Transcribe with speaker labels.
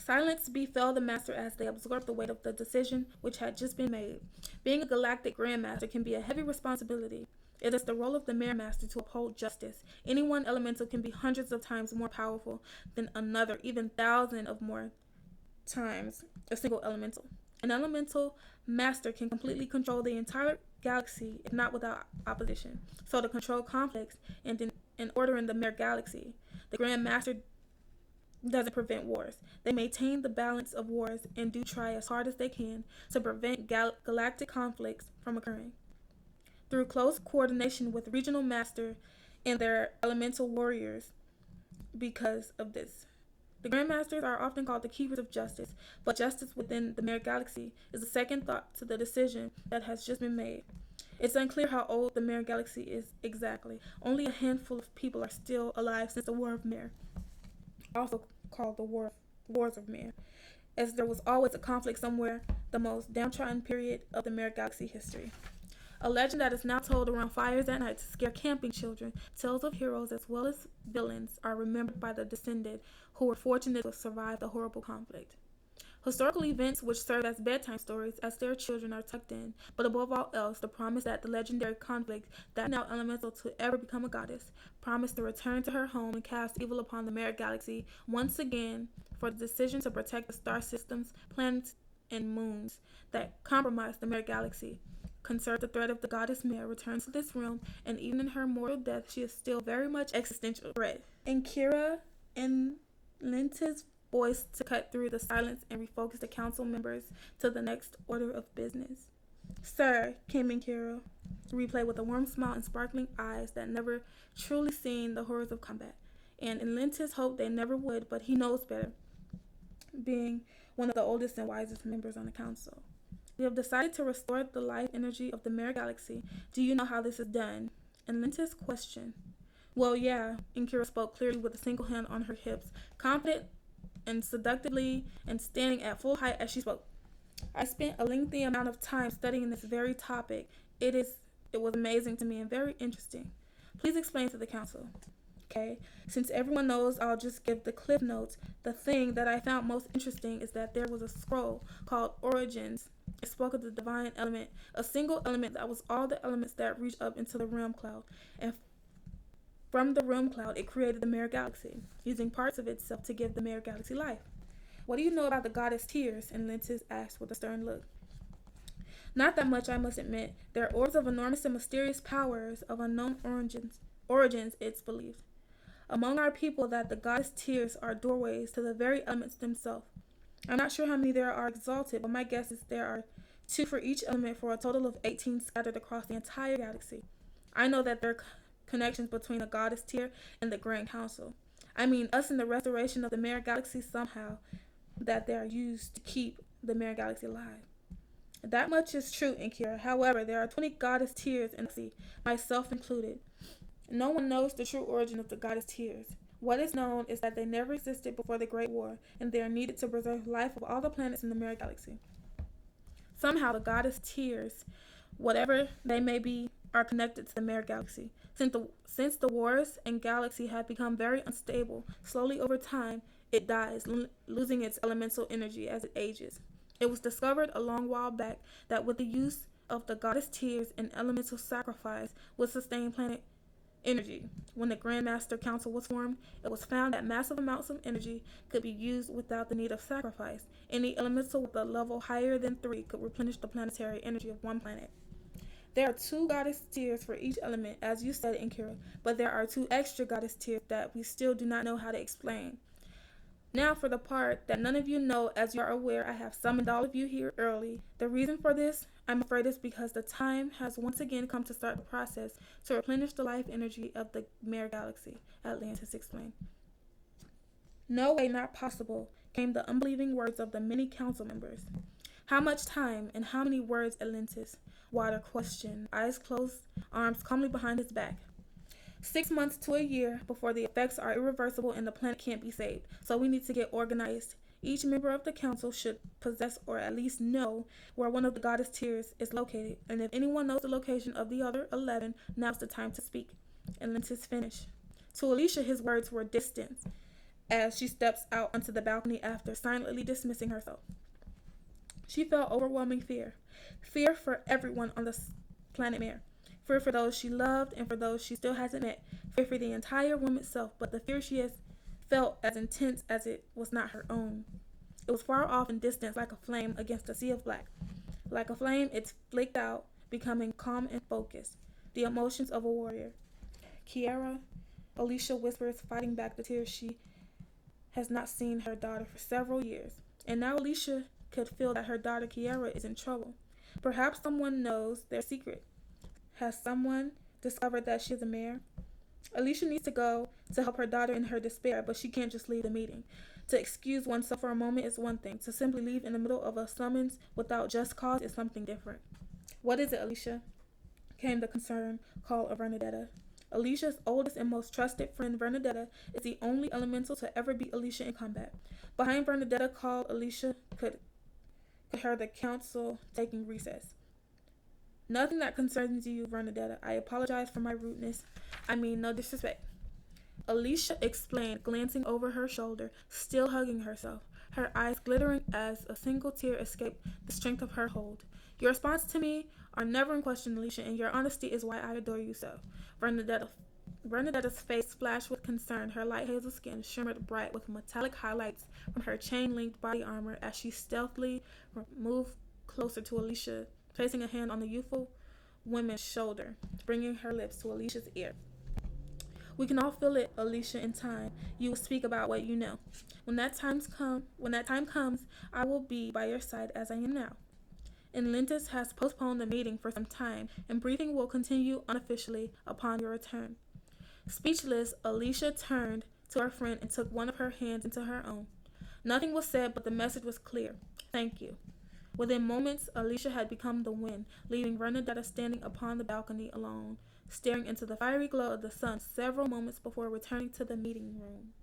Speaker 1: Silence befell the master as they absorbed the weight of the decision which had just been made. Being a galactic Grand Master can be a heavy responsibility. It is the role of the Mare Master to uphold justice. Any one elemental can be hundreds of times more powerful than another, even thousands of more times a single elemental. An elemental master can completely control the entire galaxy, if not without opposition. So to control conflicts and in order in the Mare Galaxy, the Grand Master doesn't prevent wars. They maintain the balance of wars and do try as hard as they can to prevent galactic conflicts from occurring. Through close coordination with regional master and their elemental warriors because of this. The Grandmasters are often called the keepers of justice, but justice within the Mare Galaxy is a second thought to the decision that has just been made. It's unclear how old the Mare Galaxy is exactly. Only a handful of people are still alive since the War of Mare, also called the Wars of Mare, as there was always a conflict somewhere, the most downtrodden period of the Mare Galaxy history. A legend that is now told around fires at night to scare camping children, tales of heroes as well as villains are remembered by the descended who were fortunate to survive the horrible conflict. Historical events which serve as bedtime stories as their children are tucked in, but above all else, the promise that the legendary conflict that now elemental to ever become a goddess, promised to return to her home and cast evil upon the Mare Galaxy once again for the decision to protect the star systems, planets, and moons that compromise the Mare Galaxy. Conserve the threat of the goddess Mare returns to this realm, and even in her mortal death, she is still very much existential threat. And Kira and Linta's voice to cut through the silence and refocus the council members to the next order of business. Sir, came in Kira, replay with a warm smile and sparkling eyes that never truly seen the horrors of combat. And in Linta's hope they never would, but he knows better, being one of the oldest and wisest members on the council. We have decided to restore the life energy of the Mare Galaxy. Do you know how this is done? And Linta's question. Well, yeah, Inkira spoke clearly with a single hand on her hips, confident and seductively and standing at full height as she spoke. I spent a lengthy amount of time studying this very topic. It was amazing to me and very interesting. Please explain to the council. Okay, since everyone knows, I'll just give the cliff notes. The thing that I found most interesting is that there was a scroll called Origins. It spoke of the divine element, a single element that was all the elements that reached up into the realm cloud. And from the realm cloud, it created the Mare Galaxy, using parts of itself to give the Mare Galaxy life. What do you know about the goddess Tears? And Lintis asked with a stern look. Not that much, I must admit. There are orbs of enormous and mysterious powers of unknown origins, it's believed. Among our people that the goddess Tears are doorways to the very elements themselves. I'm not sure how many there are exalted, but my guess is there are 2 for each element for a total of 18 scattered across the entire galaxy. I know that there are connections between the goddess Tier and the Grand Council. I mean, us in the restoration of the Mare Galaxy somehow, that they are used to keep the Mare Galaxy alive. That much is true, Inkira. However, there are 20 goddess Tiers in the sea, myself included. No one knows the true origin of the goddess Tears. What is known is that they never existed before the Great War, and they are needed to preserve life of all the planets in the Mare Galaxy. Somehow the goddess Tears, whatever they may be, are connected to the Mare Galaxy. Since the wars and galaxy have become very unstable, slowly over time, it dies, losing its elemental energy as it ages. It was discovered a long while back that with the use of the goddess Tears and elemental sacrifice would sustain planet energy. When the Grand Master Council was formed, it was found that massive amounts of energy could be used without the need of sacrifice. Any elemental with a level higher than 3 could replenish the planetary energy of one planet. There are 2 goddess tiers for each element, as you said, Inkira, but there are 2 extra goddess tiers that we still do not know how to explain. Now for the part that none of you know, as you are aware, I have summoned all of you here early. The reason for this, I'm afraid, is because the time has once again come to start the process to replenish the life energy of the Mare Galaxy, Atlantis explained. No way, not possible, came the unbelieving words of the many council members. How much time and how many words, Atlantis? Water questioned, eyes closed, arms calmly behind his back. 6 months to a year before the effects are irreversible and the planet can't be saved. So we need to get organized. Each member of the council should possess or at least know where one of the goddess tiers is located. And if anyone knows the location of the other 11, now's the time to speak. And Lentis finished. To Aliesha, his words were distant, as she steps out onto the balcony after silently dismissing herself. She felt overwhelming fear. Fear for everyone on the planet Mare. Fear for those she loved and for those she still hasn't met. Fear for the entire room itself, but the fear she has felt as intense as it was not her own. It was far off and distant like a flame against a sea of black. Like a flame, it flicked out, becoming calm and focused. The emotions of a warrior. Kiara, Aliesha whispers, fighting back the tears. She has not seen her daughter for several years, and now Aliesha could feel that her daughter Kiara is in trouble. Perhaps someone knows their secret. Has someone discovered that she is a mare? Aliesha needs to go to help her daughter in her despair, but she can't just leave the meeting. To excuse oneself for a moment is one thing. To simply leave in the middle of a summons without just cause is something different. What is it, Aliesha? Came the concerned call of Bernadetta. Alicia's oldest and most trusted friend, Bernadetta, is the only elemental to ever beat Aliesha in combat. Behind Bernadetta called, Aliesha could hear the council taking recess. Nothing that concerns you, Bernadetta. I apologize for my rudeness. I mean, no disrespect. Aliesha explained, glancing over her shoulder, still hugging herself, her eyes glittering as a single tear escaped the strength of her hold. Your response to me are never in question, Aliesha, and your honesty is why I adore you so. Bernadetta's face flashed with concern. Her light hazel skin shimmered bright with metallic highlights from her chain-linked body armor as she stealthily moved closer to Aliesha, placing a hand on the youthful woman's shoulder, bringing her lips to Alicia's ear. We can all feel it, Aliesha, in time. You will speak about what you know. When that time comes, I will be by your side as I am now. Enlintus has postponed the meeting for some time, and briefing will continue unofficially upon your return. Speechless, Aliesha turned to her friend and took one of her hands into her own. Nothing was said, but the message was clear. Thank you. Within moments, Aliesha had become the wind, leaving Bernadetta standing upon the balcony alone, staring into the fiery glow of the sun several moments before returning to the meeting room.